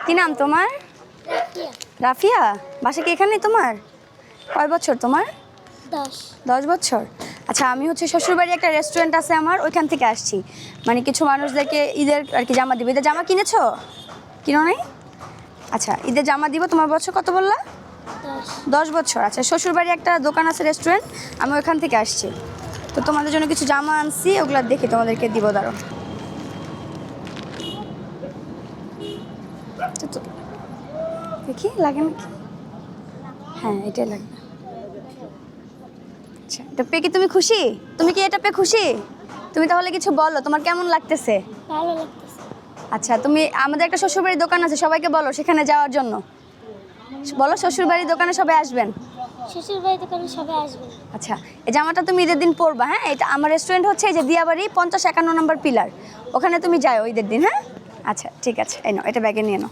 কি নাম তোমার? রাফিয়া। বাসা কি এখানেই তোমার? কয় বছর তোমার? 10 10 বছর। আচ্ছা, আমি হচ্ছে শ্বশুরবাড়ি একটা রেস্টুরেন্ট আছে আমার, ওইখান থেকে আসছি। মানে কিছু মানুষদেরকে ঈদের আর কি জামা দিব। ঈদের জামা কিনেছো? কিনো নাই? আচ্ছা, ঈদের জামা দিব। তোমার বছর কত বললা? 10 বছর। আচ্ছা, শ্বশুরবাড়ি একটা দোকান আছে, রেস্টুরেন্ট, আমি ওইখান থেকে আসছি। তো তোমাদের জন্য কিছু জামা আনছি, ওগুলা দেখি তোমাদেরকে দিব। দাঁড়ো। দেখি লাগে নাকি। হ্যাঁ, এটাই লাগবে। আচ্ছা, এটা পেয়ে কি তুমি খুশি? তুমি কি এটা পেয়ে খুশি? তুমি তাহলে কিছু বলো, তোমার কেমন লাগতেছে? ভালো লাগতেছে। আচ্ছা, তুমি আমাদের একটা শ্বশুরবাড়ির দোকান আছে, সবাইকে বলো সেখানে যাওয়ার জন্য। বলো শ্বশুরবাড়ির দোকানে সবাই আসবেন। শ্বশুর বাড়ি দোকানে সবাই আসবেন। আচ্ছা, এই জামাটা তুমি ঈদের দিন পরবা। হ্যাঁ, এটা আমার রেস্টুরেন্ট হচ্ছে এই যে দিয়াবাড়ি 50-51 নম্বর পিলার, ওখানে তুমি যাও ঈদের দিন। হ্যাঁ, আচ্ছা ঠিক আছে, এই নাও, এটা ব্যাগে নিয়ে নাও।